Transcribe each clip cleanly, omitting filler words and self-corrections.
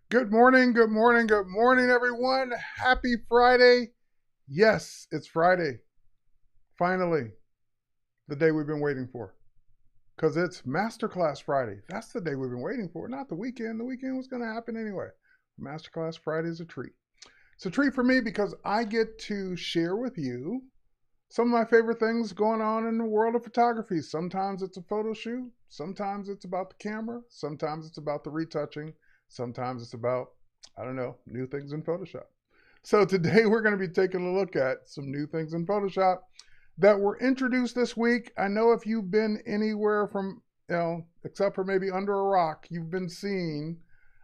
Good morning, good morning, good morning, everyone. Happy Friday. Yes, it's Friday. Finally, the day we've been waiting for. Because it's Masterclass Friday. That's the day we've been waiting for, not the weekend. The weekend was going to happen anyway. Masterclass Friday is a treat. It's a treat for me because I get to share with you some of my favorite things going on in the world of photography. Sometimes it's a photo shoot. Sometimes it's about the camera. Sometimes it's about the retouching. Sometimes it's about, I don't know, new things in Photoshop. So today we're going to be taking a look at some new things in Photoshop that were introduced this week. I know if you've been anywhere from, except for maybe under a rock, you've been seeing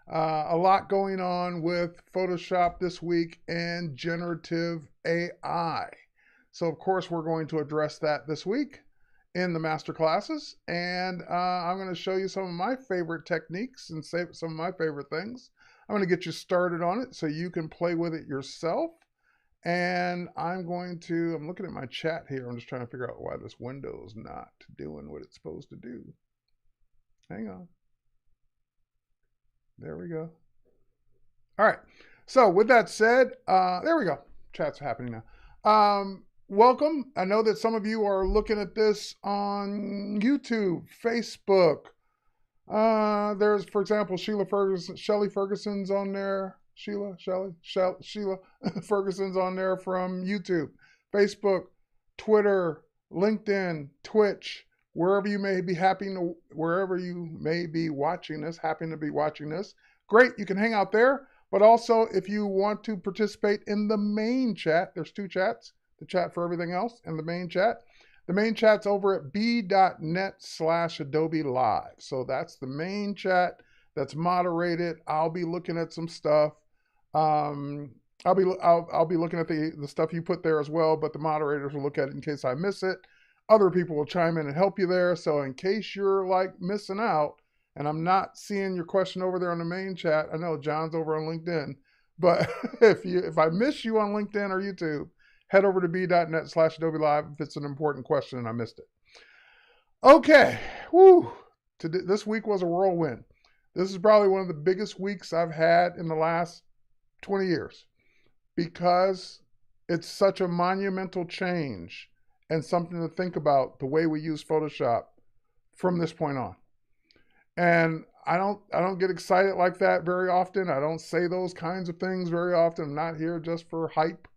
a lot going on with Photoshop this week and generative AI. So of course we're going to address that this week in the master classes, and I'm going to show you some of my favorite techniques and some of my favorite things. I'm going to get you started on it so you can play with it yourself. And I'm looking at my chat here. I'm just trying to figure out why this window is not doing what it's supposed to do. Hang on. There we go. All right. So with that said, there we go. Chat's happening now. Welcome. I know that some of you are looking at this on YouTube, Facebook. There's, for example, Shelly Ferguson's on there. Sheila Ferguson's on there from YouTube, Facebook, Twitter, LinkedIn, Twitch, wherever you may be watching this, happen to be watching this. Great, you can hang out there. But also, if you want to participate in the main chat, there's two chats, the chat for everything else and the main chat. The main chat's over at b.net/Adobe Live. So that's the main chat that's moderated. I'll be looking at some stuff. I'll be looking at the stuff you put there as well, but the moderators will look at it in case I miss it. Other people will chime in and help you there. So in case you're like missing out and I'm not seeing your question over there on the main chat, I know John's over on LinkedIn, but if I miss you on LinkedIn or YouTube, head over to b.net/Adobe Live if it's an important question and I missed it. Okay, this week was a whirlwind. This is probably one of the biggest weeks I've had in the last 20 years because it's such a monumental change and something to think about the way we use Photoshop from this point on. And I don't get excited like that very often. I don't say those kinds of things very often. I'm not here just for hype.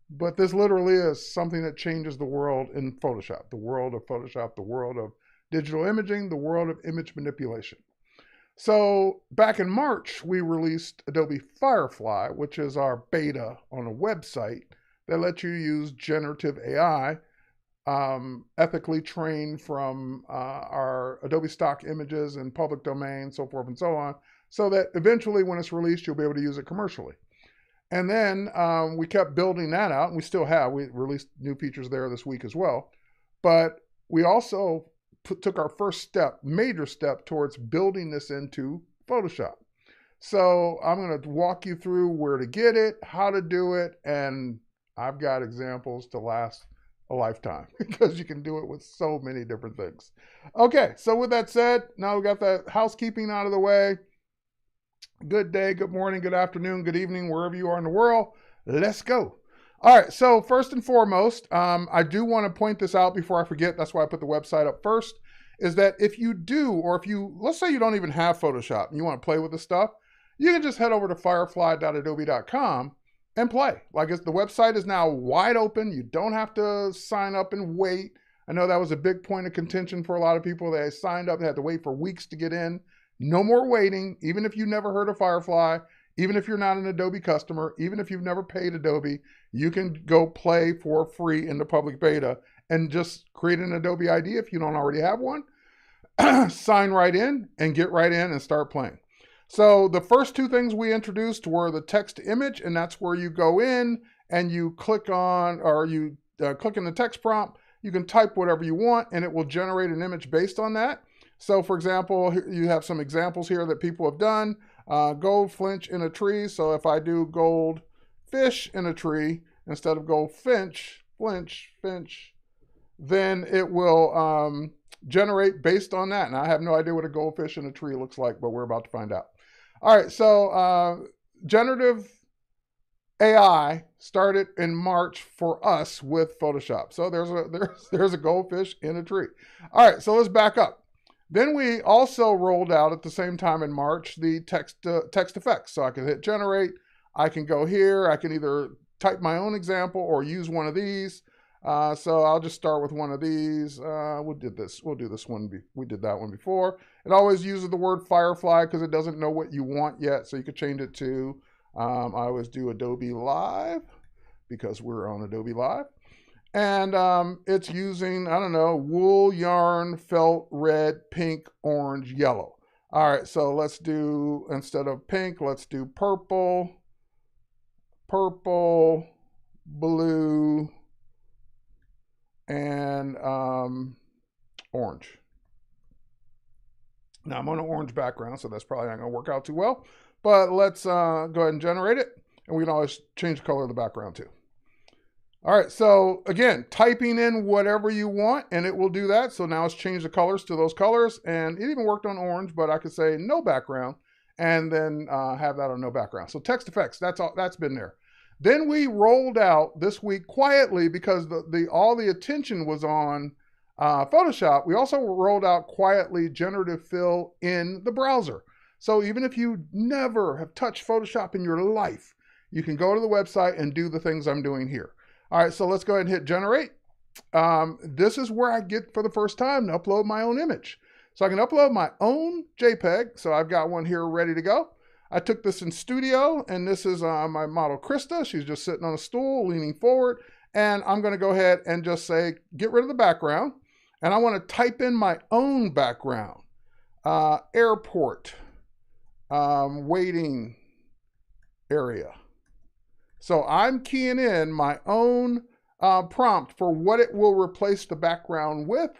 But this literally is something that changes the world in Photoshop, the world of Photoshop, the world of digital imaging, the world of image manipulation. So back in March, we released Adobe Firefly, which is our beta on a website that lets you use generative AI, ethically trained from our Adobe stock images and public domain, so forth and so on, so that eventually when it's released, you'll be able to use it commercially. And then we kept building that out, and we still have. We released new features there this week as well. But we also took our first major step towards building this into Photoshop. So I'm going to walk you through where to get it, how to do it, and I've got examples to last a lifetime because you can do it with so many different things. Okay, so with that said, now we got the housekeeping out of the way. Good day, good morning, good afternoon, good evening, wherever you are in the world. Let's go. All right, so first and foremost, I do want to point this out before I forget. That's why I put the website up first, is that if you do, or let's say you don't even have Photoshop and you want to play with the stuff, you can just head over to firefly.adobe.com and play. Like the website is now wide open. You don't have to sign up and wait. I know that was a big point of contention for a lot of people. They signed up, they had to wait for weeks to get in. No more waiting, even if you've never heard of Firefly, even if you're not an Adobe customer, even if you've never paid Adobe, you can go play for free in the public beta and just create an Adobe ID if you don't already have one, sign right in and get right in and start playing. So the first two things we introduced were the text to image, and that's where you go in and you click on, or you click in the text prompt, you can type whatever you want and it will generate an image based on that. So for example, you have some examples here that people have done. Gold finch in a tree. So if I do gold fish in a tree instead of gold finch, then it will generate based on that. And I have no idea what a goldfish in a tree looks like, but we're about to find out. All right, so generative AI started in March for us with Photoshop. So there's a goldfish in a tree. All right, so let's back up. Then we also rolled out at the same time in March the text effects. So I can hit generate. I can go here. I can either type my own example or use one of these. So I'll just start with one of these. We'll do this one. We did that one before. It always uses the word Firefly because it doesn't know what you want yet. So you could change it to, I always do Adobe Live because we're on Adobe Live. And it's using, I don't know, wool, yarn, felt, red, pink, orange, yellow. All right, so let's do, instead of pink, let's do purple, blue, and orange. Now I'm on an orange background, so that's probably not going to work out too well. But let's go ahead and generate it. And we can always change the color of the background too. All right, so again, typing in whatever you want and it will do that. So now it's changed the colors to those colors, and it even worked on orange, but I could say no background and then have that on no background. So text effects, that's been there. Then we rolled out this week quietly because all the attention was on Photoshop. We also rolled out quietly Generative Fill in the browser. So even if you never have touched Photoshop in your life, you can go to the website and do the things I'm doing here. All right, so let's go ahead and hit generate. This is where I get for the first time to upload my own image. So I can upload my own JPEG. So I've got one here ready to go. I took this in studio, and this is my model Krista. She's just sitting on a stool, leaning forward. And I'm gonna go ahead and just say, get rid of the background. And I wanna type in my own background. Airport, waiting area. So I'm keying in my own prompt for what it will replace the background with.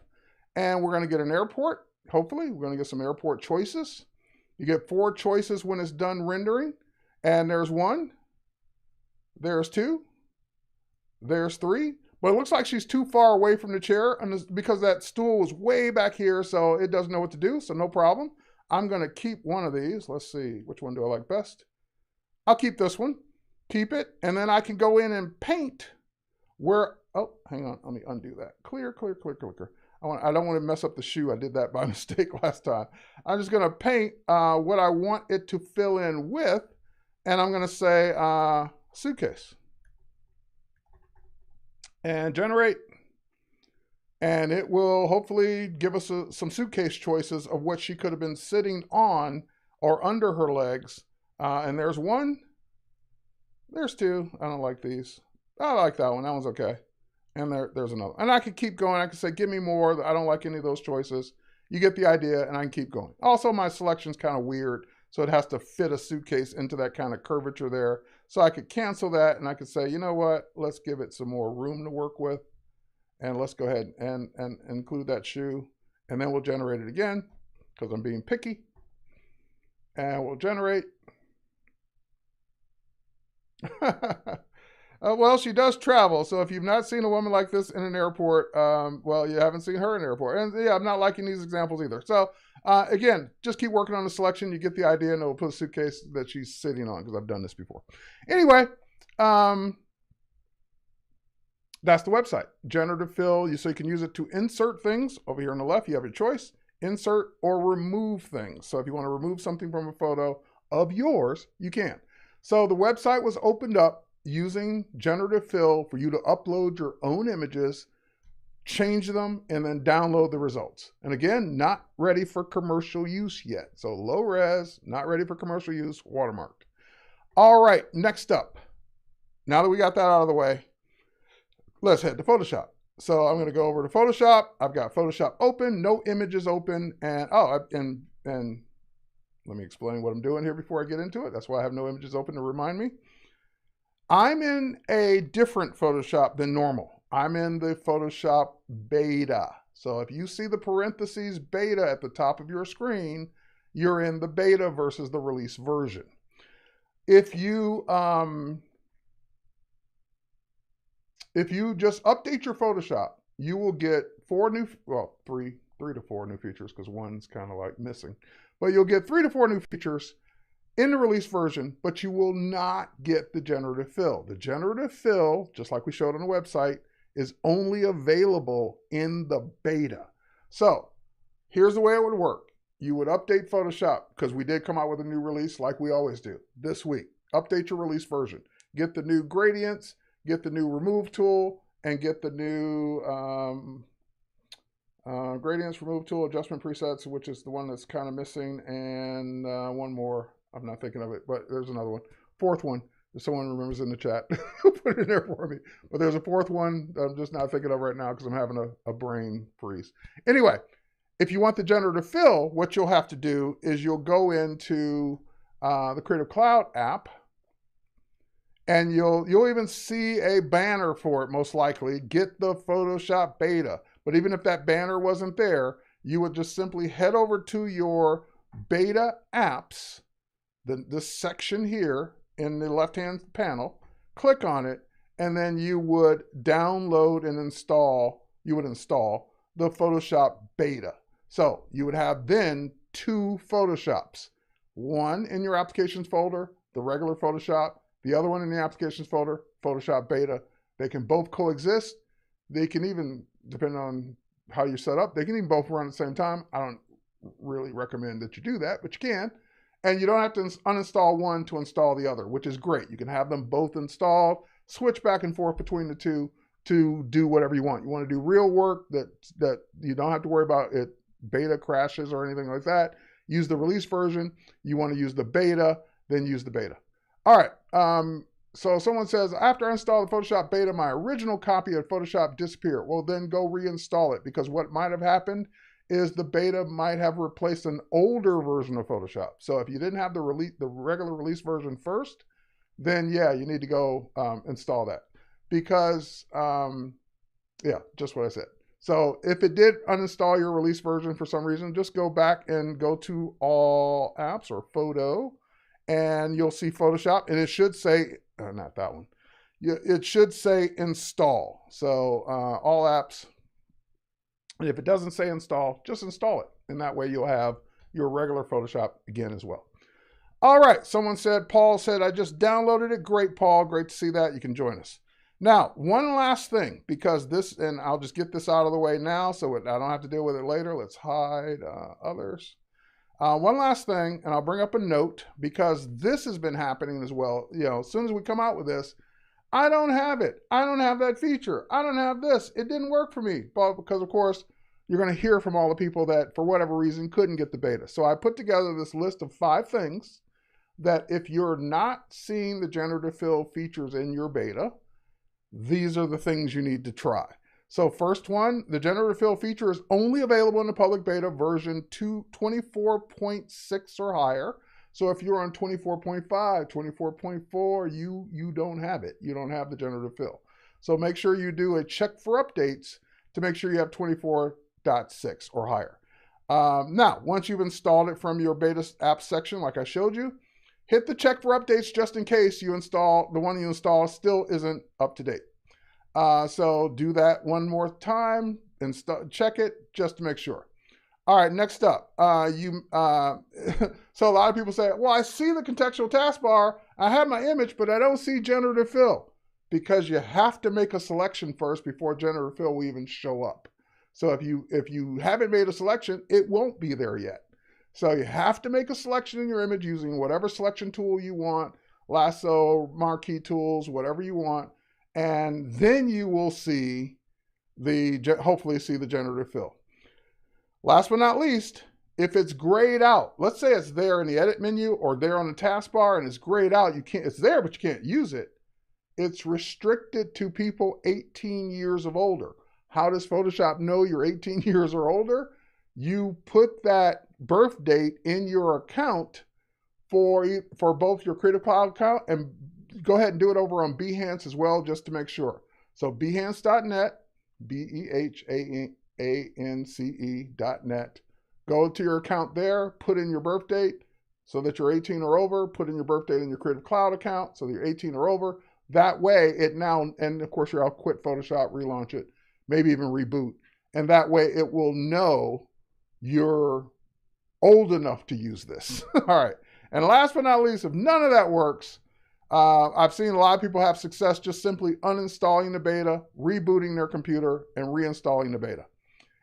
And we're gonna get an airport, hopefully. We're gonna get some airport choices. You get 4 choices when it's done rendering. And there's 1, there's 2, there's 3. But it looks like she's too far away from the chair, and because that stool was way back here, so it doesn't know what to do, so no problem. I'm gonna keep one of these. Let's see, which one do I like best? I'll keep this one. Keep it, and then I can go in and paint where, oh, hang on, let me undo that. Clear. I don't want to mess up the shoe. I did that by mistake last time. I'm just gonna paint what I want it to fill in with, and I'm gonna say suitcase. And generate. And it will hopefully give us some suitcase choices of what she could have been sitting on or under her legs. And there's 1. There's 2. I don't like these. I like that one. That one's okay. And there's another. And I could keep going. I could say, give me more. I don't like any of those choices. You get the idea, and I can keep going. Also, my selection's kind of weird, so it has to fit a suitcase into that kind of curvature there. So I could cancel that, and I could say, you know what? Let's give it some more room to work with. And let's go ahead and include that shoe. And then we'll generate it again, because I'm being picky. And we'll generate. Well, she does travel. So if you've not seen a woman like this in an airport, well, you haven't seen her in an airport. And yeah, I'm not liking these examples either. So again, just keep working on the selection. You get the idea, and it'll put a suitcase that she's sitting on, because I've done this before. Anyway, that's the website, Generative Fill. So you can use it to insert things. Over here on the left, you have your choice, insert or remove things. So if you want to remove something from a photo of yours, you can. So the website was opened up using Generative Fill for you to upload your own images, change them, and then download the results. And again, not ready for commercial use yet. So low res, not ready for commercial use, watermarked. All right, next up. Now that we got that out of the way, let's head to Photoshop. So I'm going to go over to Photoshop. I've got Photoshop open, no images open, and and let me explain what I'm doing here before I get into it. That's why I have no images open to remind me. I'm in a different Photoshop than normal. I'm in the Photoshop beta. So if you see the parentheses beta at the top of your screen, you're in the beta versus the release version. If you just update your Photoshop, you will get 3 to 4 new features, because one's kind of like missing. But you'll get 3 to 4 new features, in the release version, but you will not get the generative fill. The generative fill, just like we showed on the website, is only available in the beta. So here's the way it would work. You would update Photoshop, because we did come out with a new release like we always do this week. Update your release version. Get the new gradients, get the new remove tool, and get the new gradients, remove tool, adjustment presets, which is the one that's kind of missing, and one more. I'm not thinking of it, but there's another one. Fourth one. If someone remembers in the chat, put it in there for me. But there's a fourth one that I'm just not thinking of right now because I'm having a brain freeze. Anyway, if you want the generative fill, what you'll have to do is you'll go into the Creative Cloud app, and you'll even see a banner for it, most likely. Get the Photoshop beta. But even if that banner wasn't there, you would just simply head over to your beta apps, this section here in the left-hand panel, click on it, and then you would download and install, the Photoshop beta. So you would have then 2 Photoshops, one in your applications folder, the regular Photoshop, the other one in the applications folder, Photoshop beta. They can both coexist. They can even, depending on how you're set up, they can even both run at the same time. I don't really recommend that you do that, but you can. And you don't have to uninstall one to install the other, which is great. You can have them both installed, switch back and forth between the two to do whatever you want. You want to do real work that you don't have to worry about it beta crashes or anything like that. Use the release version. You want to use the beta, then use the beta. All right. So someone says, after I install the Photoshop beta, my original copy of Photoshop disappeared. Well, then go reinstall it, because what might have happened is the beta might have replaced an older version of Photoshop. So if you didn't have the regular release version first, then yeah, you need to go install that. Because, yeah, just what I said. So if it did uninstall your release version for some reason, just go back and go to all apps or photo, and you'll see Photoshop, and it should say, not that one, it should say install. So all apps, and if it doesn't say install, just install it. And that way you'll have your regular Photoshop again as well. All right, someone said, Paul said, I just downloaded it. Great, Paul, great to see that. You can join us. Now, one last thing, because this, and I'll just get this out of the way now so I don't have to deal with it later. Let's hide others. One last thing, and I'll bring up a note, because this has been happening as well. You know, as soon as we come out with this, I don't have it. I don't have that feature. I don't have this. It didn't work for me. But because, of course, you're going to hear from all the people that, for whatever reason, couldn't get the beta. So I put together this list of 5 things that if you're not seeing the generative fill features in your beta, these are the things you need to try. So first one, the generative fill feature is only available in the public beta version 24.6 or higher. So if you're on 24.5, 24.4, you don't have it. You don't have the generative fill. So make sure you do a check for updates to make sure you have 24.6 or higher. Now, once you've installed it from your beta app section, like I showed you, hit the check for updates just in case the one you install still isn't up to date. So do that one more time and check it just to make sure. All right, next up, so a lot of people say, well, I see the contextual taskbar, I have my image, but I don't see generative fill, because you have to make a selection first before generative fill will even show up. So if you haven't made a selection, it won't be there yet. So you have to make a selection in your image using whatever selection tool you want, lasso, marquee tools, whatever you want, and then you will see hopefully see the generative fill. Last but not least, if it's grayed out, let's say it's there in the edit menu or there on the taskbar and it's grayed out, it's there, but you can't use it. It's restricted to people 18 years of older. How does Photoshop know you're 18 years or older? You put that birth date in your account for both your Creative Cloud account, and go ahead and do it over on Behance as well, just to make sure. So behance.net, BEHANCE.net. Go to your account there, put in your birth date so that you're 18 or over, put in your birth date in your Creative Cloud account so that you're 18 or over. That way it now, and of course you'll quit Photoshop, relaunch it, maybe even reboot. And that way it will know you're old enough to use this. All right. And last but not least, if none of that works, I've seen a lot of people have success just simply uninstalling the beta, rebooting their computer, and reinstalling the beta.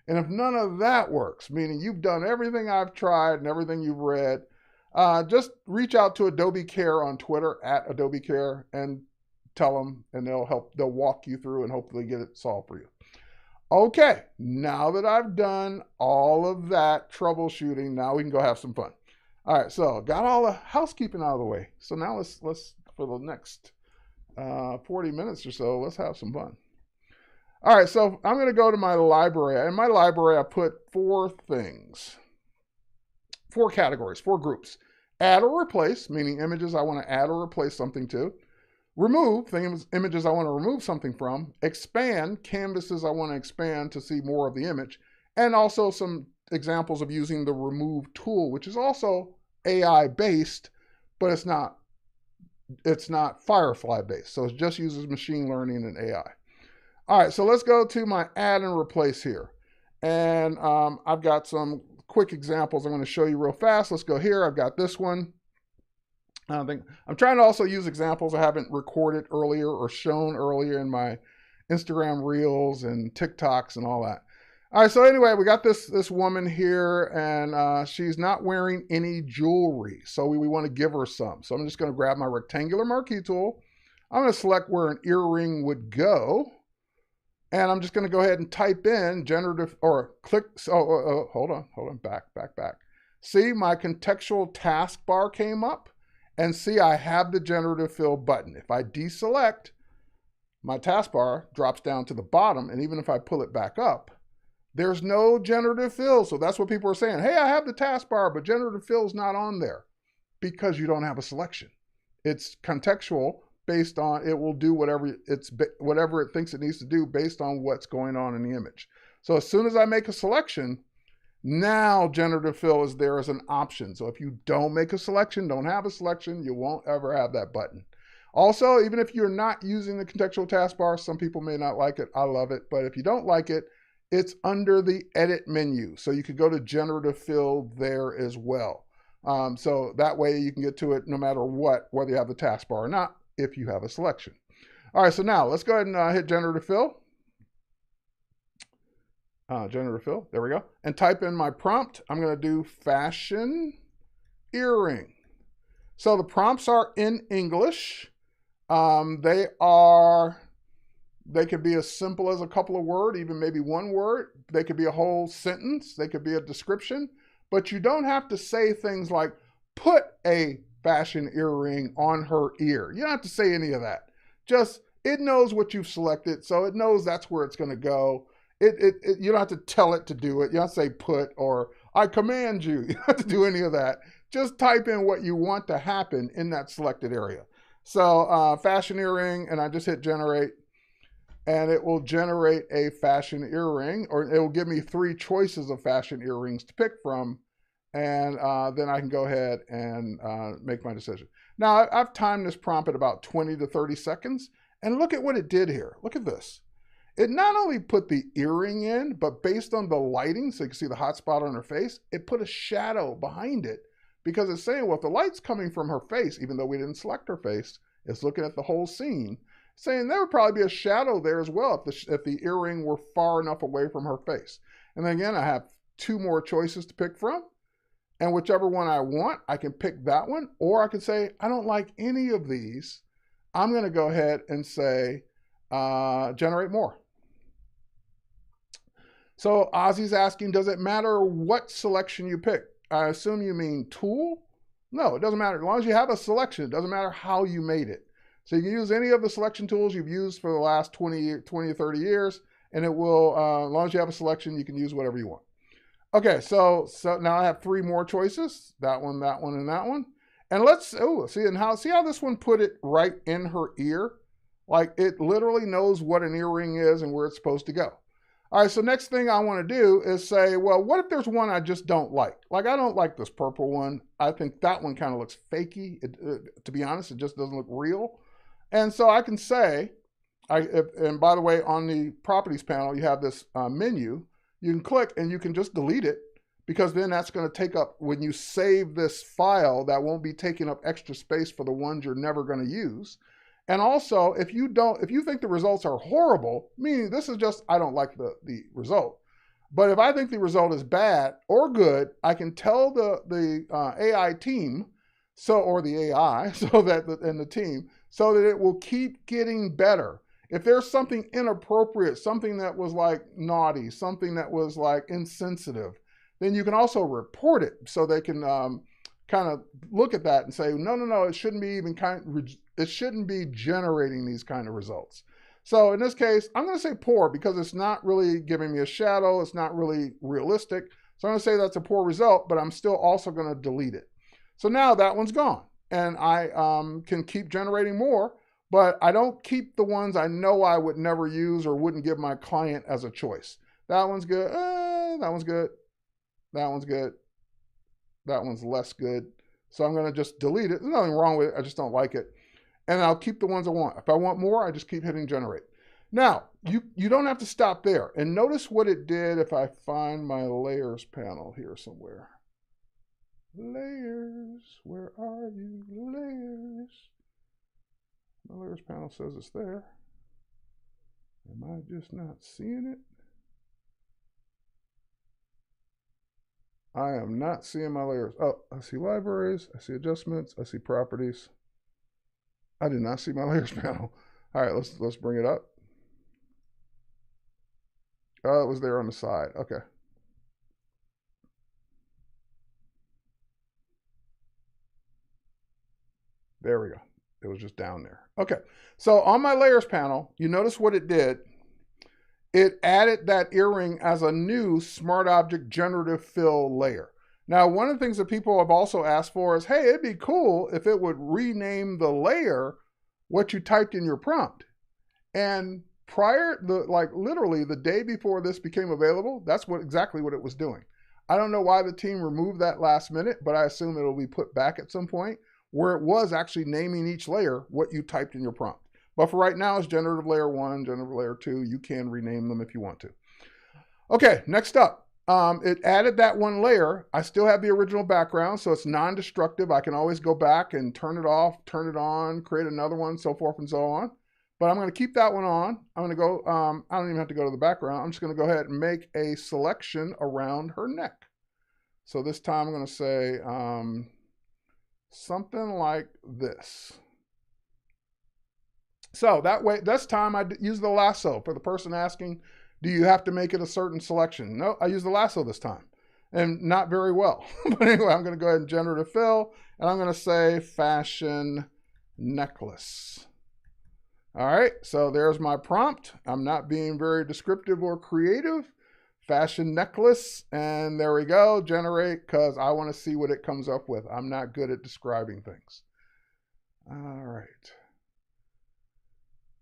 And if none of that works, meaning you've done everything I've tried and everything you've read, just reach out to Adobe Care on Twitter at Adobe Care and tell them, and they'll walk you through and hopefully get it solved for you. Okay, now that I've done all of that troubleshooting, now we can go have some fun. All right, so got all the housekeeping out of the way. So now let's for the next 40 minutes or so, let's have some fun. All right, so I'm going to go to my library. In my library, I put 4 things, 4 categories, 4 groups. Add or replace, meaning images I want to add or replace something to. Remove, images I want to remove something from. Expand, canvases I want to expand to see more of the image. And also some examples of using the remove tool, which is also AI based, but it's not Firefly based. So it just uses machine learning and AI. All right, so let's go to my add and replace here. And I've got some quick examples I'm going to show you real fast. Let's go here. I've got this one. I'm trying to also use examples I haven't recorded earlier or shown earlier in my Instagram Reels and TikToks and all that. All right, so anyway, we got this woman here, and she's not wearing any jewelry, so we want to give her some. So I'm just going to grab my rectangular marquee tool. I'm going to select where an earring would go, and I'm just going to go ahead and type in generative, or click, hold on, back. See, my contextual taskbar came up, and see, I have the generative fill button. If I deselect, my taskbar drops down to the bottom, and even if I pull it back up, there's no generative fill. So that's what people are saying. Hey, I have the taskbar, but generative fill is not on there because you don't have a selection. It's contextual based on, it will do whatever it thinks it needs to do based on what's going on in the image. So as soon as I make a selection, now generative fill is there as an option. So if you don't make a selection, don't have a selection, you won't ever have that button. Also, even if you're not using the contextual taskbar, some people may not like it. I love it. But if you don't like it, it's under the edit menu. So you could go to generative fill there as well. So that way you can get to it no matter what, whether you have the taskbar or not, if you have a selection. All right, so now let's go ahead and hit generative fill. Generative fill, there we go. And type in my prompt. I'm gonna do fashion earring. So the prompts are in English. They could be as simple as a couple of words, even maybe one word. They could be a whole sentence. They could be a description. But you don't have to say things like, put a fashion earring on her ear. You don't have to say any of that. Just, it knows what you've selected, so it knows that's where it's going to go. You don't have to tell it to do it. You don't have to say put or I command you. You don't have to do any of that. Just type in what you want to happen in that selected area. So fashion earring, and I just hit generate. And it will generate a fashion earring, or it will give me 3 choices of fashion earrings to pick from. And then I can go ahead and make my decision. Now, I've timed this prompt at about 20 to 30 seconds. And look at what it did here. Look at this. It not only put the earring in, but based on the lighting, so you can see the hot spot on her face, it put a shadow behind it because it's saying, well, if the light's coming from her face, even though we didn't select her face, it's looking at the whole scene, saying there would probably be a shadow there as well if the earring were far enough away from her face. And then again, I have 2 more choices to pick from. And whichever one I want, I can pick that one. Or I can say, I don't like any of these. I'm going to go ahead and say, generate more. So Ozzy's asking, does it matter what selection you pick? I assume you mean tool? No, it doesn't matter. As long as you have a selection, it doesn't matter how you made it. So you can use any of the selection tools you've used for the last 20 or 30 years, and it will, as long as you have a selection, you can use whatever you want. Okay, so now I have 3 more choices, that one, and that one. And let's, see how this one put it right in her ear? Like it literally knows what an earring is and where it's supposed to go. All right, so next thing I want to do is say, well, what if there's one I just don't like? Like I don't like this purple one. I think that one kind of looks fakey. To be honest, it just doesn't look real. And so I can say, and by the way, on the properties panel, you have this menu. You can click and you can just delete it because then that's going to take up, when you save this file, that won't be taking up extra space for the ones you're never going to use. And also, if you think the results are horrible, meaning this is just, I don't like the result. But if I think the result is bad or good, I can tell the AI team, or the AI, and the team, so that it will keep getting better. If there's something inappropriate, something that was like naughty, something that was like insensitive, then you can also report it so they can kind of look at that and say, no, it shouldn't be it shouldn't be generating these kind of results. So in this case, I'm going to say poor because it's not really giving me a shadow. It's not really realistic. So I'm going to say that's a poor result, but I'm still also going to delete it. So now that one's gone, and I can keep generating more, but I don't keep the ones I know I would never use or wouldn't give my client as a choice. That one's good. That one's good. That one's good. That one's less good. So I'm going to just delete it. There's nothing wrong with it. I just don't like it. And I'll keep the ones I want. If I want more, I just keep hitting generate. Now, you don't have to stop there. And notice what it did if I find my layers panel here somewhere. Layers, where are you? Layers. My layers panel says it's there. Am I just not seeing it? I am not seeing my layers. Oh, I see libraries. I see adjustments. I see properties. I did not see my layers panel. All right, let's bring it up. Oh, it was there on the side. Okay. There we go. It was just down there. Okay. So on my layers panel, you notice what it did. It added that earring as a new Smart Object Generative Fill layer. Now, one of the things that people have also asked for is, hey, it'd be cool if it would rename the layer what you typed in your prompt. And literally the day before this became available, that's exactly what it was doing. I don't know why the team removed that last minute, but I assume it'll be put back at some point where it was actually naming each layer what you typed in your prompt. But for right now, it's generative layer 1, generative layer 2. You can rename them if you want to. Okay, next up. It added that one layer. I still have the original background, so it's non-destructive. I can always go back and turn it off, turn it on, create another one, so forth and so on. But I'm going to keep that one on. I'm going to go, I don't even have to go to the background. I'm just going to go ahead and make a selection around her neck. So this time I'm going to say something like this. So that way, this time I use the lasso for the person asking, do you have to make it a certain selection? No, I use the lasso this time, and not very well. But anyway, I'm going to go ahead and generative fill, and I'm going to say fashion necklace. All right, so there's my prompt. I'm not being very descriptive or creative. Fashion necklace, and there we go, generate, because I want to see what it comes up with. I'm not good at describing things. All right.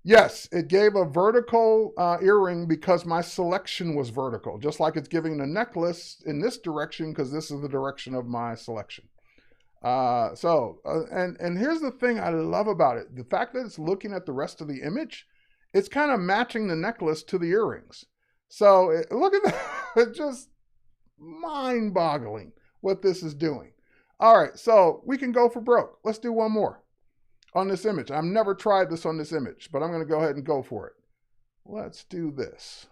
Yes, it gave a vertical earring because my selection was vertical, just like it's giving the necklace in this direction because this is the direction of my selection. And here's the thing I love about it. The fact that it's looking at the rest of the image, it's kind of matching the necklace to the earrings. So look at that. It's just mind-boggling what this is doing. All right, so we can go for broke. Let's do one more on this image. I've never tried this on this image, but I'm going to go ahead and go for it. Let's do this.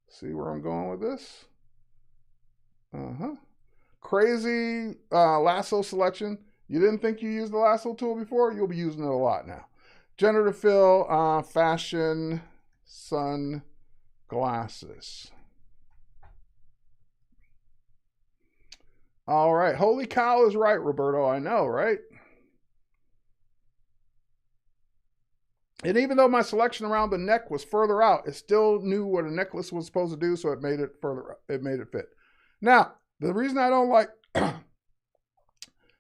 See where I'm going with this? Crazy lasso selection. You didn't think you used the lasso tool before? You'll be using it a lot now. Generative fill, fashion, sunglasses. All right. Holy cow is right, Roberto. I know, right? And even though my selection around the neck was further out, it still knew what a necklace was supposed to do, so it made it further up. It made it fit. Now, the reason I don't like,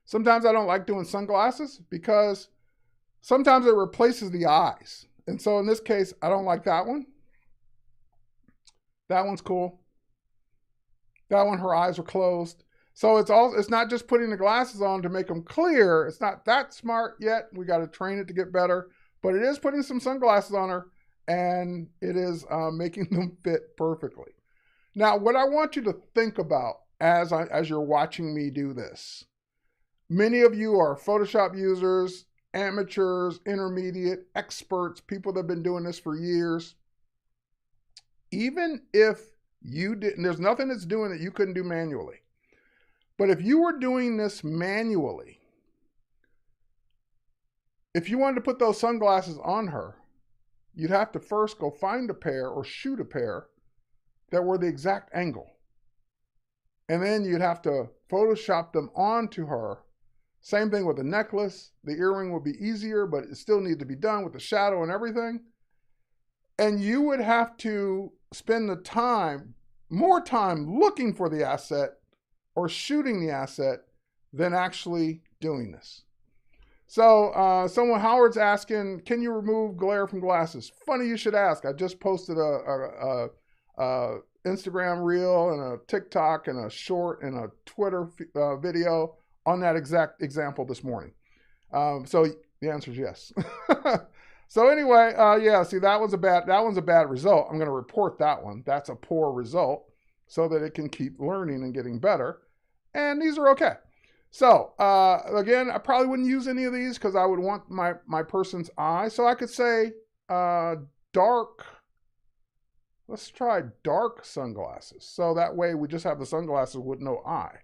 sometimes I don't like doing sunglasses because sometimes it replaces the eyes. And so in this case, I don't like that one. That one's cool. That one, her eyes are closed. So it's not just putting the glasses on to make them clear. It's not that smart yet. We got to train it to get better. But it is putting some sunglasses on her, and it is making them fit perfectly. Now, what I want you to think about as you're watching me do this, many of you are Photoshop users, amateurs, intermediate, experts, people that have been doing this for years. Even if you didn't, there's nothing that's doing that you couldn't do manually. But if you were doing this manually, if you wanted to put those sunglasses on her, you'd have to first go find a pair or shoot a pair that were the exact angle. And then you'd have to Photoshop them onto her. Same thing with the necklace. The earring would be easier, but it still needed to be done with the shadow and everything. And you would have to spend the time, more time looking for the asset or shooting the asset than actually doing this. So Howard's asking, can you remove glare from glasses? Funny you should ask. I just posted a Instagram reel and a TikTok and a short and a Twitter video on that exact example this morning. So the answer is yes. So anyway, yeah, see, that one's a bad result. I'm going to report that one. That's a poor result so that it can keep learning and getting better. And these are okay. So again, I probably wouldn't use any of these because I would want my person's eye. So I could say dark. Let's try dark sunglasses. So that way we just have the sunglasses with no eye.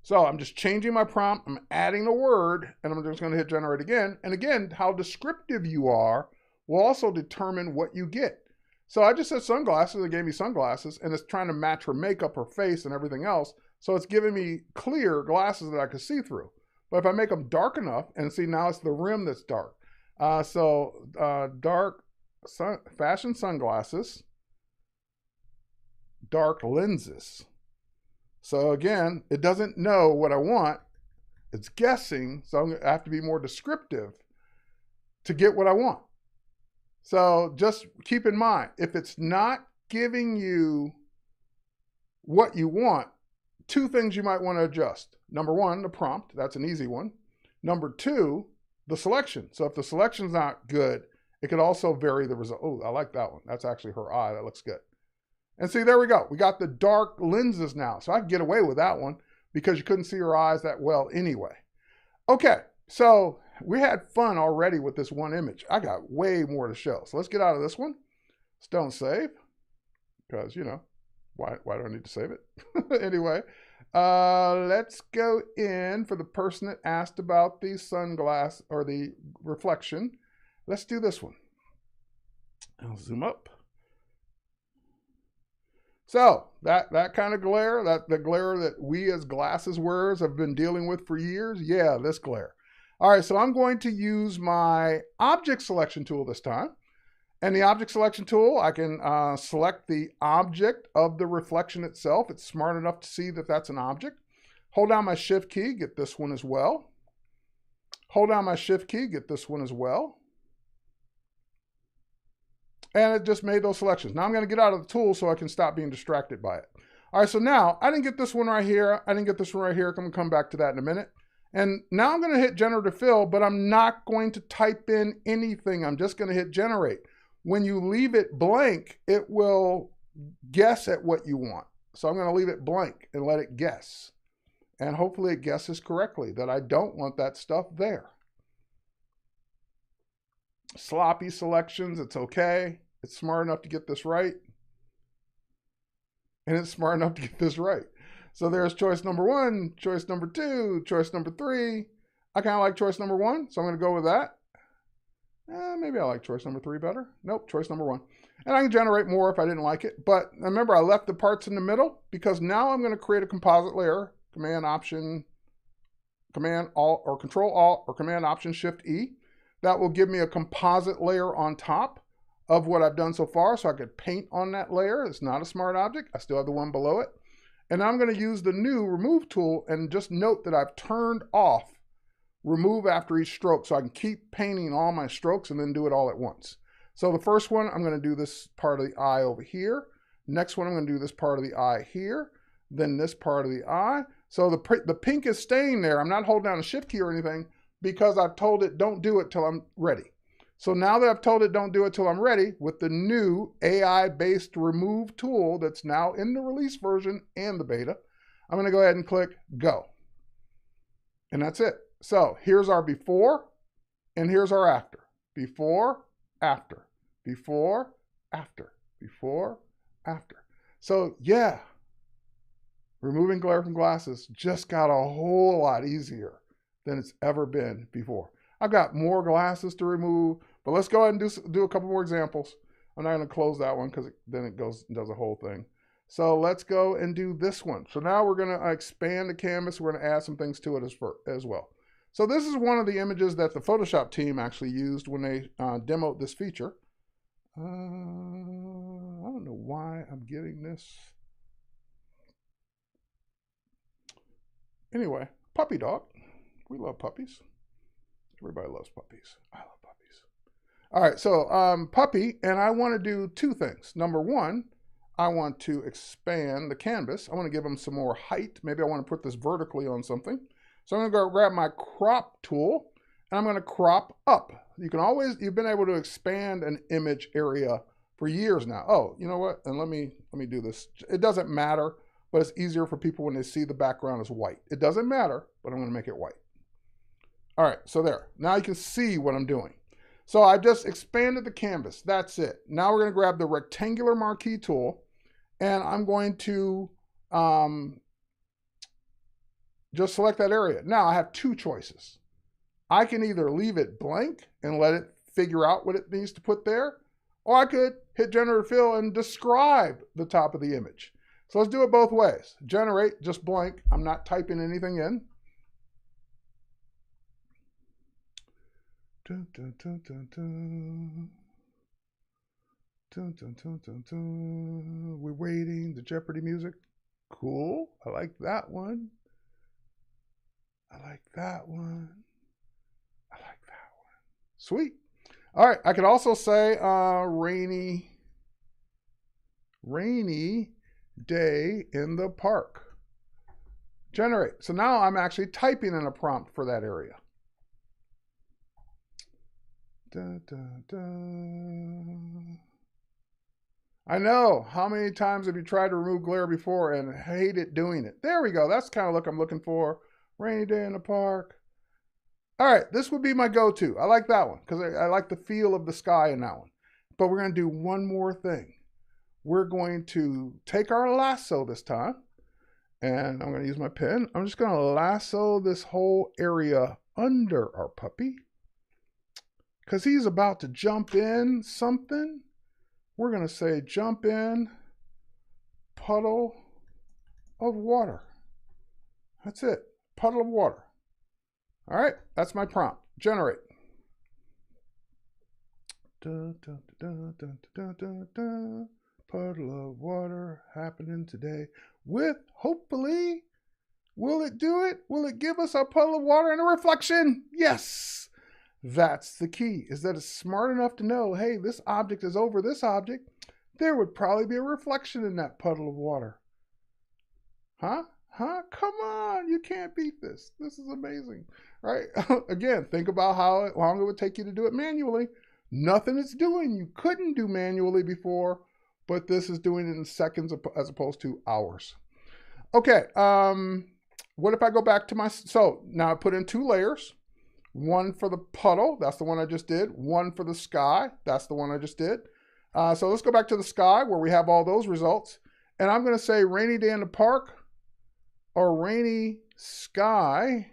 So I'm just changing my prompt. I'm adding a word, and I'm just going to hit generate again. And again, how descriptive you are will also determine what you get. So I just said sunglasses. It gave me sunglasses, and it's trying to match her makeup, her face, and everything else. So it's giving me clear glasses that I could see through. But if I make them dark enough, and see now it's the rim that's dark. Dark fashion sunglasses, dark lenses. So again, it doesn't know what I want. It's guessing, so I have to be more descriptive to get what I want. So just keep in mind, if it's not giving you what you want, two things you might want to adjust. Number one, the prompt. That's an easy one. Number two, the selection. So if the selection's not good, it could also vary the result. Oh, I like that one. That's actually her eye. That looks good. And see, there we go. We got the dark lenses now. So I can get away with that one because you couldn't see her eyes that well anyway. Okay, so we had fun already with this one image. I got way more to show. So let's get out of this one. Let's don't save because, you know, why do I need to save it? Anyway, let's go in for the person that asked about the sunglass or the reflection. Let's do this one. I'll zoom up. So that kind of glare, the glare that we as glasses wearers have been dealing with for years, yeah, this glare. All right, so I'm going to use my object selection tool this time. And the object selection tool, I can select the object of the reflection itself. It's smart enough to see that that's an object. Hold down my shift key, get this one as well. Hold down my shift key, get this one as well. And it just made those selections. Now I'm going to get out of the tool so I can stop being distracted by it. All right, so now I didn't get this one right here. I didn't get this one right here. I'm going to come back to that in a minute. And now I'm going to hit Generative Fill, but I'm not going to type in anything. I'm just going to hit Generate. When you leave it blank, it will guess at what you want. So I'm going to leave it blank and let it guess. And hopefully it guesses correctly that I don't want that stuff there. Sloppy selections, it's okay. It's smart enough to get this right. And it's smart enough to get this right. So there's choice number one, choice number two, choice number three. I kind of like choice number one, so I'm going to go with that. Maybe I like choice number three better. Nope, choice number one. And I can generate more if I didn't like it. But remember, I left the parts in the middle because now I'm going to create a composite layer. Command Option, Command Alt, or Control Alt, or Command Option Shift E. That will give me a composite layer on top of what I've done so far, so I could paint on that layer. It's not a smart object. I still have the one below it. And I'm going to use the new Remove tool and just note that I've turned off Remove after each stroke so I can keep painting all my strokes and then do it all at once. So the first one, I'm going to do this part of the eye over here. Next one, I'm going to do this part of the eye here. Then this part of the eye. So the pink is staying there. I'm not holding down a shift key or anything because I've told it don't do it till I'm ready. So now that I've told it don't do it till I'm ready, with the new AI-based remove tool that's now in the release version and the beta, I'm gonna go ahead and click go. And that's it. So here's our before and here's our after. Before, after, before, after, before, after. So yeah, removing glare from glasses just got a whole lot easier than it's ever been before. I've got more glasses to remove, but let's go ahead and do a couple more examples. I'm not going to close that one because then it goes and does a whole thing. So let's go and do this one. So now we're going to expand the canvas. We're going to add some things to it as well. So this is one of the images that the Photoshop team actually used when they demoed this feature. I don't know why I'm getting this. Anyway, puppy dog. We love puppies. Everybody loves puppies. I love puppies. All right, so puppy, and I want to do two things. Number one, I want to expand the canvas. I want to give them some more height. Maybe I want to put this vertically on something. So I'm going to go grab my crop tool, and I'm going to crop up. You've been able to expand an image area for years now. Oh, you know what? And let me do this. It doesn't matter, but it's easier for people when they see the background is white. It doesn't matter, but I'm going to make it white. All right, so there. Now you can see what I'm doing. So I just expanded the canvas. That's it. Now we're going to grab the rectangular marquee tool, and I'm going to just select that area. Now I have two choices. I can either leave it blank and let it figure out what it needs to put there, or I could hit Generative Fill and describe the top of the image. So let's do it both ways. Generate, just blank. I'm not typing anything in. Dun, dun, dun, dun, dun. Dun, dun, dun, dun, dun. We're waiting, the Jeopardy music. Cool. I like that one. I like that one. I like that one. Sweet. All right. I could also say rainy day in the park. Generate. So now I'm actually typing in a prompt for that area. Da, da, da. I know. How many times have you tried to remove glare before and hated doing it? There we go. That's the kind of look I'm looking for. Rainy day in the park. All right, this would be my go-to. I like that one because I like the feel of the sky in that one. But we're going to do one more thing. We're going to take our lasso this time, and I'm going to use my pen. I'm just going to lasso this whole area under our puppy because he's about to jump in something. We're going to say jump in puddle of water. That's it. Puddle of water. All right, that's my prompt. Generate. Da, da, da, da, da, da, da. Puddle of water happening today with, hopefully, will it do it? Will it give us a puddle of water and a reflection? Yes. That's the key, is that it's smart enough to know, hey, this object is over this object. There would probably be a reflection in that puddle of water. Huh? Come on, you can't beat this. This is amazing, right? Again, think about how long it would take you to do it manually. Nothing it's doing you couldn't do manually before, but this is doing it in seconds as opposed to hours. Okay, what if I go back to my, so now I put in two layers. One for the puddle, that's the one I just did. One for the sky, that's the one I just did. So let's go back to the sky where we have all those results. And I'm gonna say rainy day in the park, or rainy sky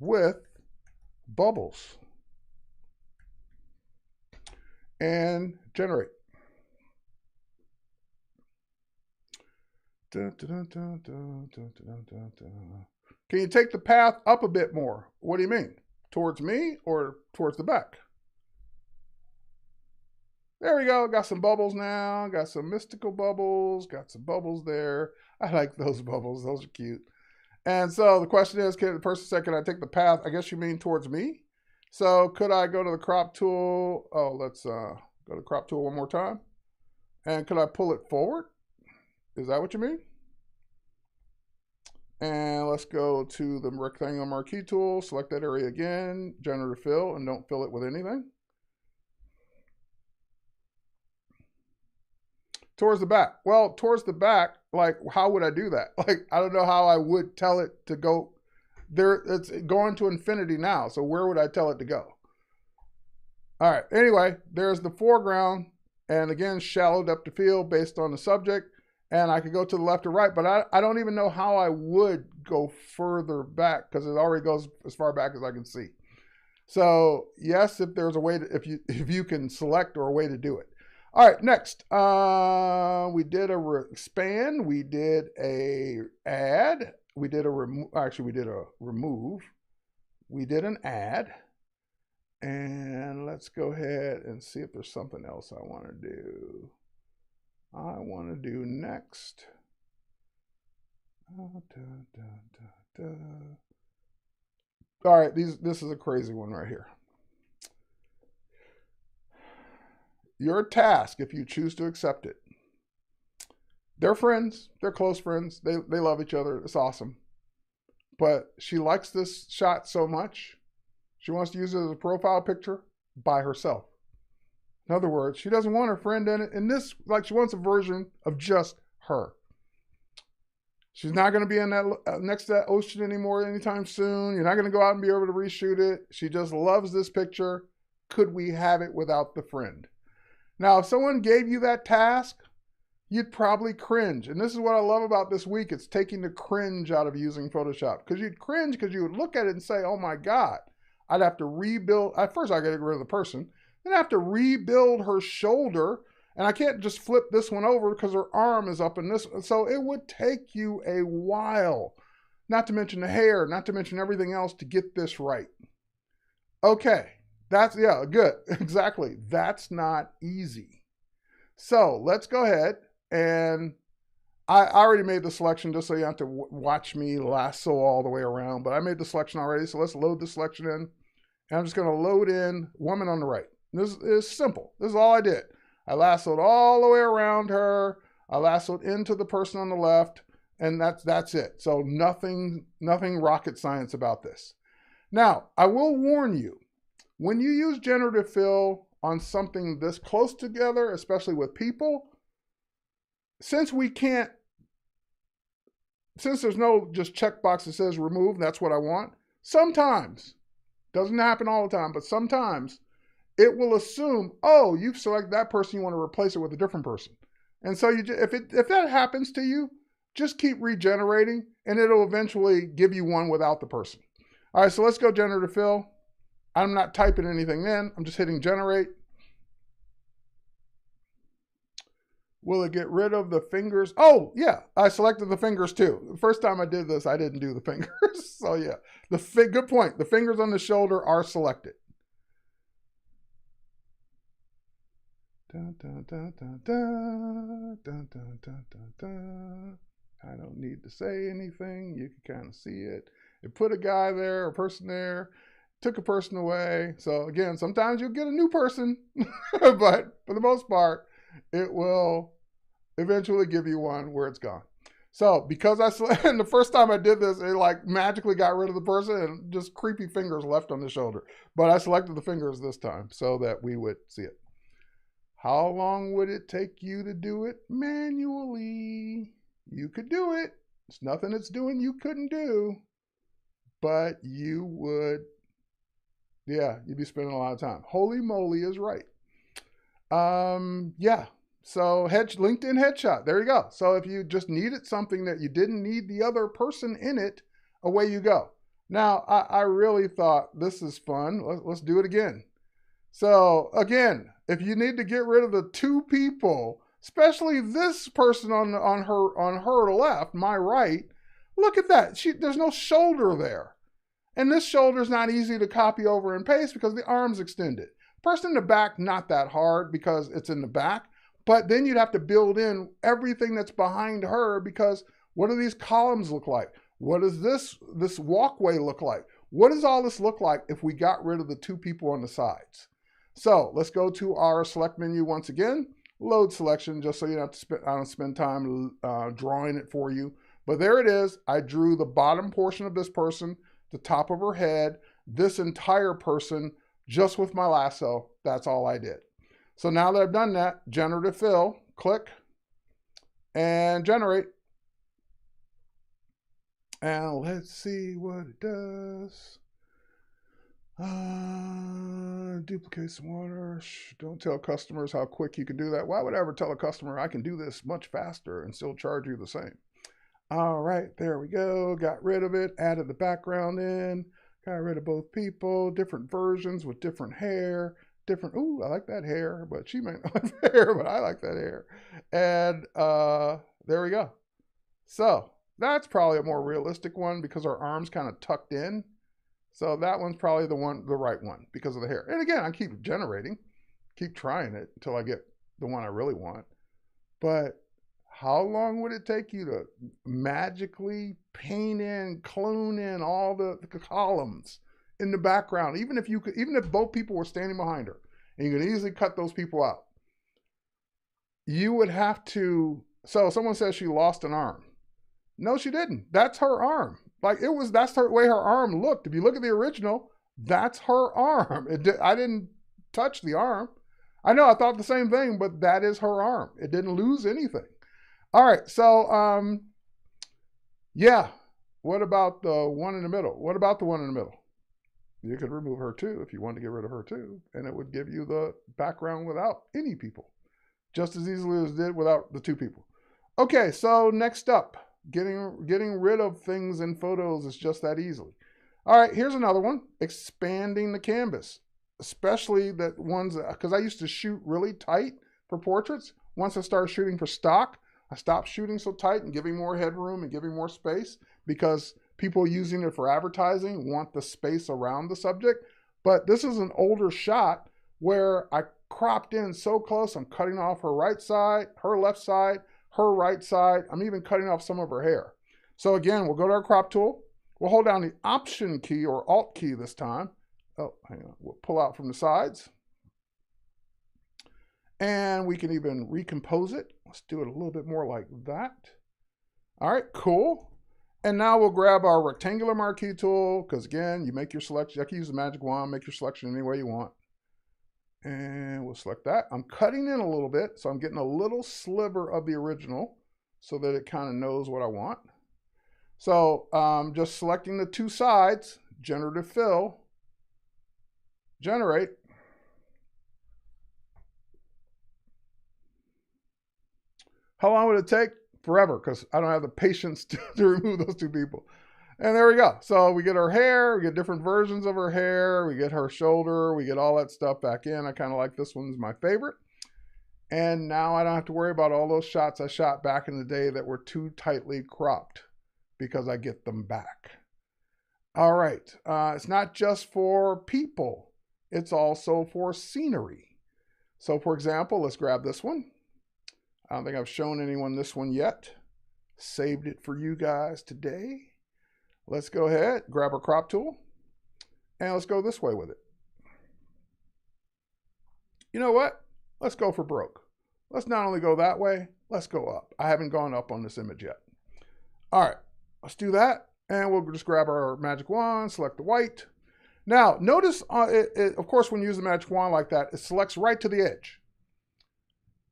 with bubbles. And generate. Dun, dun, dun, dun, dun, dun, dun, dun. Can you take the path up a bit more? What do you mean? Towards me or towards the back? There we go. Got some bubbles now. Got some mystical bubbles. Got some bubbles there. I like those bubbles. Those are cute. And so the question is, the person said, can I take the path? I guess you mean towards me. So could I go to the crop tool? Oh, let's go to the crop tool one more time. And could I pull it forward? Is that what you mean? And let's go to the rectangle marquee tool, select that area again, generative fill, and don't fill it with anything. Towards the back. Well, towards the back, like, how would I do that? Like, I don't know how I would tell it to go there. It's going to infinity now. So where would I tell it to go? All right. Anyway, there's the foreground. And again, shallow depth of field based on the subject. And I could go to the left or right, but I don't even know how I would go further back because it already goes as far back as I can see. So yes, if there's a way to, if you can select or a way to do it. All right, next, we did a expand, we did a add, we did a remove, we did an add, and let's go ahead and see if there's something else I want to do. I want to do next. All right, this is a crazy one right here. Your task, if you choose to accept it. They're friends. They're close friends. They love each other. It's awesome. But she likes this shot so much, she wants to use it as a profile picture by herself. In other words, she doesn't want her friend in it. And this, like, she wants a version of just her. She's not going to be in that next to that ocean anymore anytime soon. You're not going to go out and be able to reshoot it. She just loves this picture. Could we have it without the friend? Now, if someone gave you that task, you'd probably cringe. And this is what I love about this week. It's taking the cringe out of using Photoshop. Because you'd cringe because you would look at it and say, oh my God, I'd have to rebuild. At first, I got to get rid of the person. Then I have to rebuild her shoulder. And I can't just flip this one over because her arm is up in this. So it would take you a while, not to mention the hair, not to mention everything else to get this right. Okay. That's, yeah, good. Exactly. That's not easy. So let's go ahead and I already made the selection just so you have to watch me lasso all the way around, but I made the selection already. So let's load the selection in. And I'm just going to load in woman on the right. This is simple. This is all I did. I lassoed all the way around her. I lassoed into the person on the left, and that's it. So nothing rocket science about this. Now, I will warn you, when you use Generative Fill on something this close together, especially with people, since there's no just checkbox that says remove, that's what I want, sometimes, doesn't happen all the time, but sometimes it will assume, oh, you've selected that person, you want to replace it with a different person. And so if that happens to you, just keep regenerating and it'll eventually give you one without the person. All right, so let's go Generative Fill. I'm not typing anything in. I'm just hitting generate. Will it get rid of the fingers? Oh, yeah, I selected the fingers too. The first time I did this, I didn't do the fingers. So yeah, good point. The fingers on the shoulder are selected. Dun, dun, dun, dun, dun, dun, dun, dun, dun, dun. I don't need to say anything. You can kind of see it. It put a guy there, a person there. Took a person away. So again, sometimes you'll get a new person, but for the most part, it will eventually give you one where it's gone. So because and the first time I did this, it like magically got rid of the person and just creepy fingers left on the shoulder. But I selected the fingers this time so that we would see it. How long would it take you to do it manually? You could do it. It's nothing it's doing you couldn't do, but you would. Yeah, you'd be spending a lot of time. Holy moly is right. Yeah. So LinkedIn headshot. There you go. So if you just needed something that you didn't need the other person in it, away you go. Now, I really thought this is fun. Let's do it again. So again, if you need to get rid of the two people, especially this person on her left, my right, look at that. There's no shoulder there. And this shoulder is not easy to copy over and paste because the arm's extended. Person in the back, not that hard because it's in the back. But then you'd have to build in everything that's behind her because what do these columns look like? What does this walkway look like? What does all this look like if we got rid of the two people on the sides? So let's go to our select menu once again. Load selection, just so you don't have to spend time drawing it for you. But there it is. I drew the bottom portion of this person, the top of her head, this entire person, just with my lasso. That's all I did. So now that I've done that, Generative Fill, click, and generate. And let's see what it does. Duplicate some water. Don't tell customers how quick you can do that. Why would I ever tell a customer I can do this much faster and still charge you the same? All right, there we go. Got rid of it, added the background in, got rid of both people, different versions with different hair, different, ooh, I like that hair, but she might not like the hair, but I like that hair. And there we go. So that's probably a more realistic one because our arm's kind of tucked in. So that one's probably the right one because of the hair. And again, I keep generating, keep trying it until I get the one I really want. But how long would it take you to magically paint in, clone in all the columns in the background? Even if both people were standing behind her, and you could easily cut those people out. You would have to, so someone says she lost an arm. No, she didn't. That's her arm. Like that's the way her arm looked. If you look at the original, that's her arm. I didn't touch the arm. I know I thought the same thing, but that is her arm. It didn't lose anything. All right, so yeah. What about the one in the middle? What about the one in the middle? You could remove her too if you wanted to get rid of her too, and it would give you the background without any people, just as easily as it did without the two people. Okay, so next up. Getting rid of things in photos is just that easily. All right, here's another one. Expanding the canvas, especially the ones, because I used to shoot really tight for portraits. Once I started shooting for stock, I stopped shooting so tight and giving more headroom and giving more space because people using it for advertising want the space around the subject. But this is an older shot where I cropped in so close, I'm cutting off her right side, her left side, her right side. I'm even cutting off some of her hair. So again, we'll go to our crop tool. We'll hold down the Option key or Alt key this time. Oh, hang on. We'll pull out from the sides. And we can even recompose it. Let's do it a little bit more like that. All right, cool. And now we'll grab our rectangular marquee tool because again, you make your selection. I can use the magic wand, make your selection any way you want. And we'll select that. I'm cutting in a little bit, so I'm getting a little sliver of the original so that it kind of knows what I want. So just selecting the two sides, Generative Fill, generate. How long would it take? Forever, because I don't have the patience to remove those two people. And there we go. So we get her hair, we get different versions of her hair, we get her shoulder, we get all that stuff back in. I kind of like this one's my favorite. And now I don't have to worry about all those shots I shot back in the day that were too tightly cropped because I get them back. All right. It's not just for people. It's also for scenery. So for example, let's grab this one. I don't think I've shown anyone this one yet. Saved it for you guys today. Let's go ahead, grab our crop tool, and let's go this way with it. You know what? Let's go for broke. Let's not only go that way, let's go up. I haven't gone up on this image yet. All right, let's do that, and we'll just grab our magic wand, select the white. Now, notice, of course, when you use the magic wand like that, it selects right to the edge.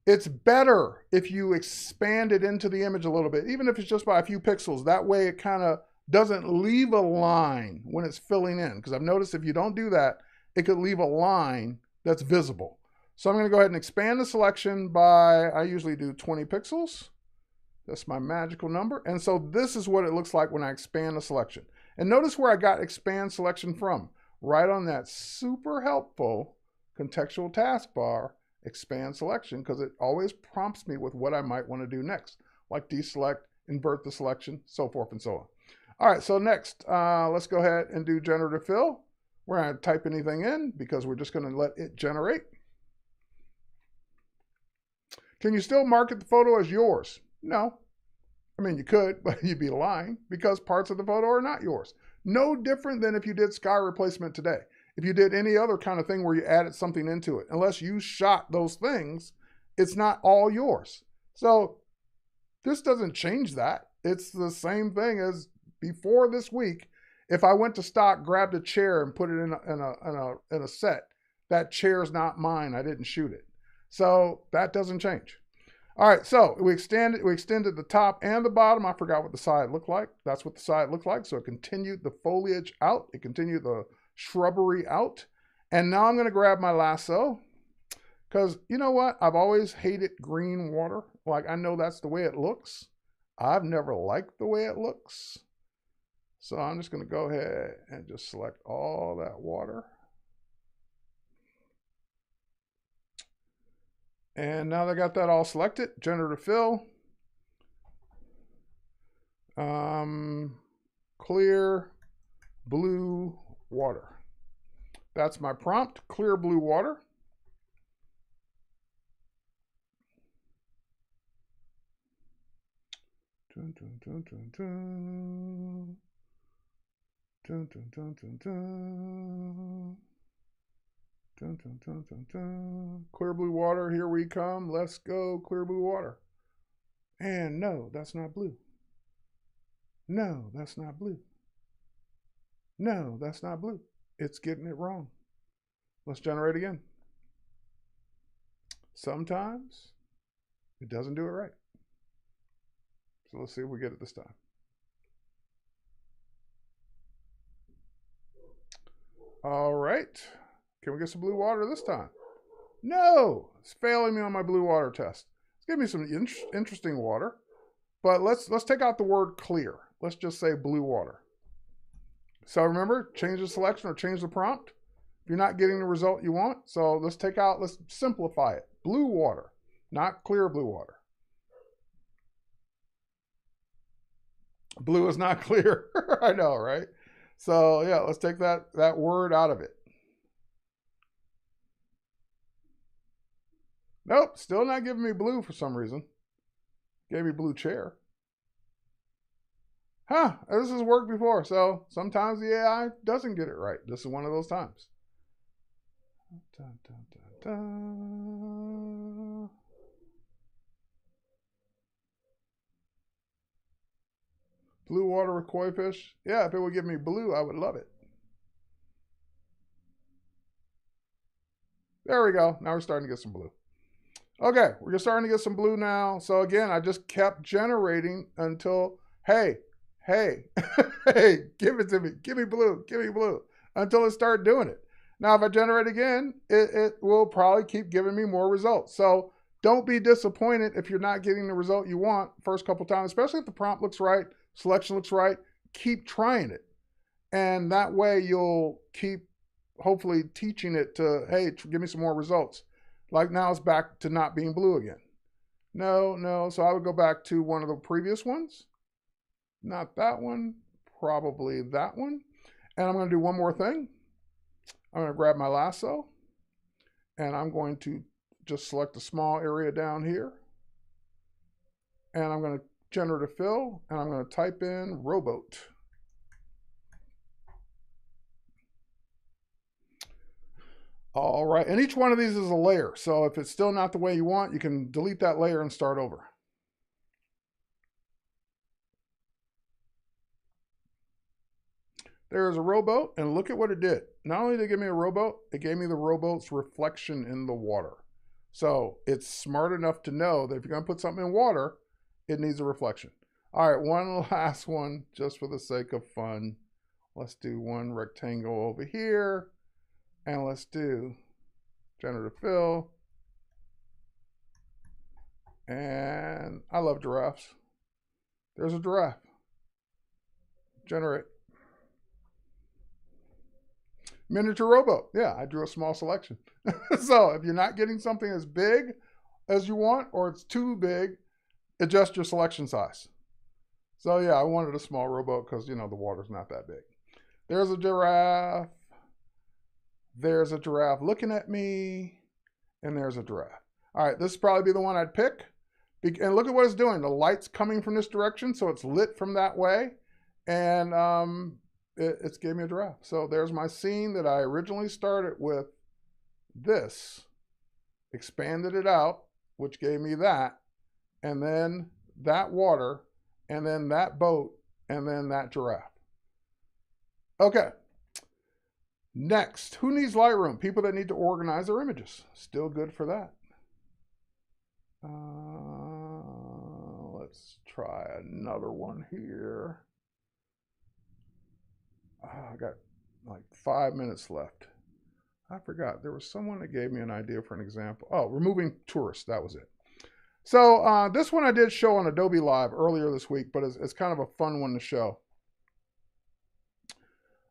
It's better if you expand it into the image a little bit, even if it's just by a few pixels. That way it kind of doesn't leave a line when it's filling in. Because I've noticed if you don't do that, it could leave a line that's visible. So I'm going to go ahead and expand the selection by, I usually do 20 pixels. That's my magical number. And so this is what it looks like when I expand the selection. And notice where I got expand selection from. Right on that super helpful contextual taskbar, expand selection, because it always prompts me with what I might want to do next, like deselect, invert the selection, so forth and so on. All right, so next, let's go ahead and do Generative Fill. We're not going to type anything in because we're just going to let it generate. Can you still market the photo as yours? No. I mean, you could, but you'd be lying because parts of the photo are not yours. No different than if you did sky replacement today. If you did any other kind of thing where you added something into it, unless you shot those things, it's not all yours. So this doesn't change that. It's the same thing as before this week. If I went to stock, grabbed a chair and put it in a set, that chair's not mine. I didn't shoot it. So that doesn't change. All right, so we extended the top and the bottom. I forgot what the side looked like. That's what the side looked like. So it continued the foliage out. It continued the shrubbery out. And now I'm going to grab my lasso because you know what? I've always hated green water. Like I know that's the way it looks. I've never liked the way it looks. So I'm just going to go ahead and just select all that water. And now that I got that all selected, Generative Fill, clear blue water. That's my prompt, clear blue water. Dun, dun, dun, dun, dun. Dun, dun, dun, dun, dun. Dun, dun, dun, dun, dun. Clear blue water, here we come. Let's go, clear blue water. And no, that's not blue. No, that's not blue. No, that's not blue. It's getting it wrong. Let's generate again. Sometimes it doesn't do it right. So let's see if we get it this time. All right. Can we get some blue water this time? No, it's failing me on my blue water test. It's giving me some interesting water, but let's take out the word clear. Let's just say blue water. So remember, change the selection or change the prompt if you're not getting the result you want. So let's simplify it. Blue water, not clear blue water. Blue is not clear. I know, right? So yeah, let's take that word out of it. Nope, still not giving me blue for some reason. Gave me blue chair. Huh, this has worked before, so sometimes the AI doesn't get it right. This is one of those times. Dun, dun, dun, dun. Blue water with koi fish. Yeah, if it would give me blue, I would love it. There we go. Now we're starting to get some blue. Okay, we're starting to get some blue now. So again, I just kept generating until, hey, hey, give it to me. Give me blue, until it started doing it. Now, if I generate again, it will probably keep giving me more results. So don't be disappointed if you're not getting the result you want first couple times, especially if the prompt looks right, selection looks right. Keep trying it. And that way you'll keep hopefully teaching it to, hey, give me some more results. Like now it's back to not being blue again. No. So I would go back to one of the previous ones. Not that one, probably that one. And I'm going to do one more thing. I'm going to grab my lasso and I'm going to just select a small area down here. And I'm going to Generative Fill and I'm going to type in rowboat. All right, and each one of these is a layer. So if it's still not the way you want, you can delete that layer and start over. There's a rowboat, and look at what it did. Not only did it give me a rowboat, it gave me the rowboat's reflection in the water. So it's smart enough to know that if you're gonna put something in water, it needs a reflection. All right, one last one, just for the sake of fun. Let's do one rectangle over here. And let's do Generative Fill. And I love giraffes. There's a giraffe. Generate. Miniature rowboat. Yeah, I drew a small selection. So if you're not getting something as big as you want, or it's too big, adjust your selection size. So yeah, I wanted a small rowboat because, you know, the water's not that big. There's a giraffe. There's a giraffe looking at me, and there's a giraffe. All right, this would probably be the one I'd pick. And look at what it's doing. The light's coming from this direction, so it's lit from that way. And it's gave me a giraffe. So there's my scene that I originally started with this, expanded it out, which gave me that, and then that water, and then that boat, and then that giraffe. Okay. Next, who needs Lightroom? People that need to organize their images. Still good for that. Let's try another one here. I got like 5 minutes left. I forgot. There was someone that gave me an idea for an example. Oh, removing tourists. That was it. So this one I did show on Adobe Live earlier this week, but it's kind of a fun one to show.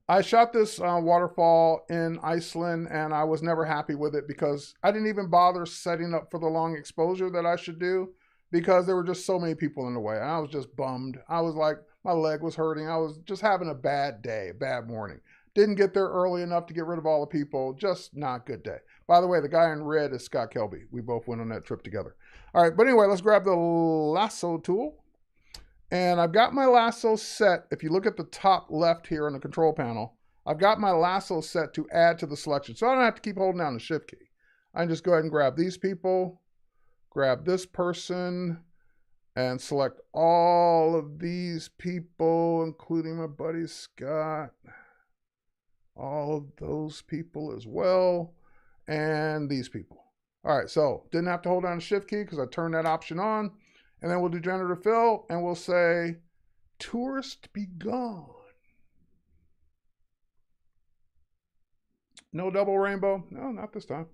I shot this waterfall in Iceland, and I was never happy with it because I didn't even bother setting up for the long exposure that I should do because there were just so many people in the way. And I was just bummed. I was like, my leg was hurting. I was just having a bad day, a bad morning. Didn't get there early enough to get rid of all the people. Just not a good day. By the way, the guy in red is Scott Kelby. We both went on that trip together. All right, but anyway, let's grab the Lasso Tool. And I've got my lasso set. If you look at the top left here on the control panel, I've got my lasso set to add to the selection. So I don't have to keep holding down the shift key. I can just go ahead and grab these people, grab this person, and select all of these people, including my buddy Scott. All of those people as well, and these people. All right, so didn't have to hold down the shift key because I turned that option on. And then we'll do Generative Fill, and we'll say, tourist be gone. No double rainbow? No, not this time.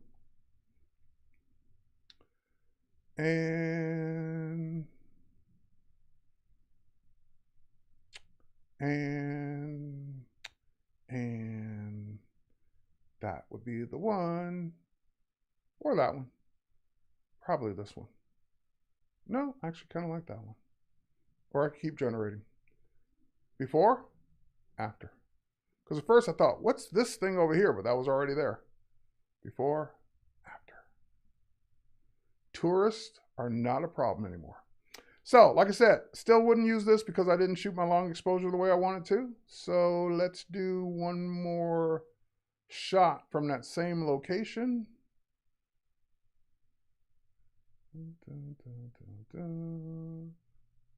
And that would be the one, or that one. Probably this one. No, I actually kind of like that one. Or I can keep generating. Before, after. Because at first I thought, what's this thing over here? But that was already there. Before, after. Tourists are not a problem anymore. So, like I said, still wouldn't use this because I didn't shoot my long exposure the way I wanted to. So let's do one more shot from that same location.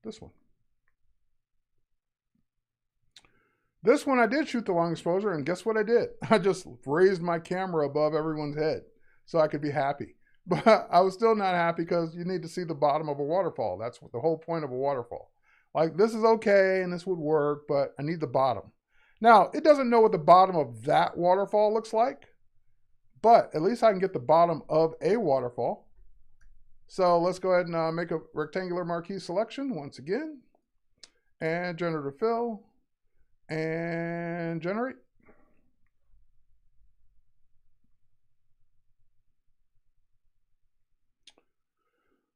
This one. This one I did shoot the long exposure, and guess what I did? I just raised my camera above everyone's head so I could be happy. But I was still not happy because you need to see the bottom of a waterfall. That's what the whole point of a waterfall. Like, this is okay and this would work, but I need the bottom. Now, it doesn't know what the bottom of that waterfall looks like, but at least I can get the bottom of a waterfall. So let's go ahead and make a rectangular marquee selection once again, and Generative Fill, and generate.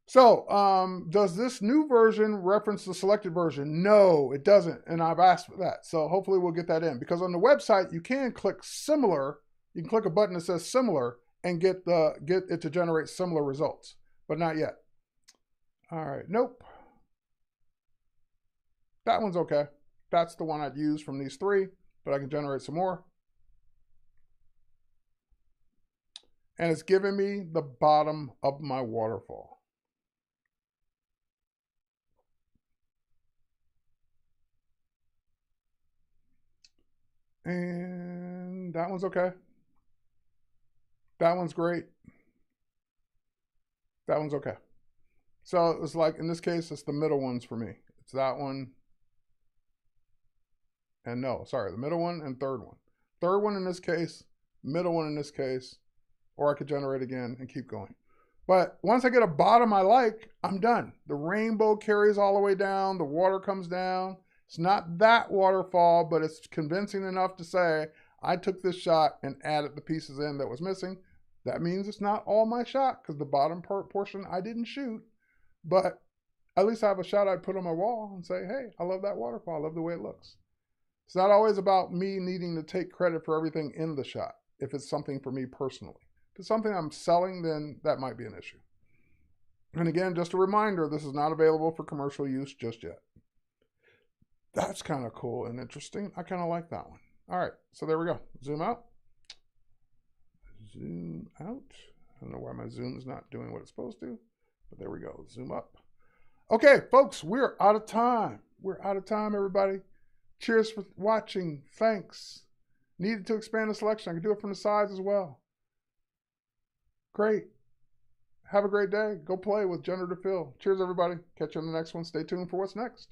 So does this new version reference the selected version? No, it doesn't, and I've asked for that. So hopefully we'll get that in, because on the website you can click similar. You can click a button that says similar and get it to generate similar results, but not yet. All right, nope. That one's okay. That's the one I'd use from these three, but I can generate some more. And it's giving me the bottom of my waterfall. And that one's okay. That one's great. That one's okay. So it's like, in this case, it's the middle ones for me. It's that one. And no, sorry, the middle one and third one. Third one in this case, middle one in this case, or I could generate again and keep going. But once I get a bottom I like, I'm done. The rainbow carries all the way down. The water comes down. It's not that waterfall, but it's convincing enough to say, I took this shot and added the pieces in that was missing. That means it's not all my shot, because the bottom portion I didn't shoot. But at least I have a shot I'd put on my wall and say, hey, I love that waterfall. I love the way it looks. It's not always about me needing to take credit for everything in the shot, if it's something for me personally. If it's something I'm selling, then that might be an issue. And again, just a reminder, this is not available for commercial use just yet. That's kind of cool and interesting. I kind of like that one. All right, so there we go. Zoom out. Zoom out. I don't know why my zoom is not doing what it's supposed to, but there we go. Zoom up. Okay, folks, we're out of time. We're out of time, everybody. Cheers for watching. Thanks. Needed to expand the selection. I can do it from the sides as well. Great. Have a great day. Go play with Generative Fill. Cheers, everybody. Catch you on the next one. Stay tuned for what's next.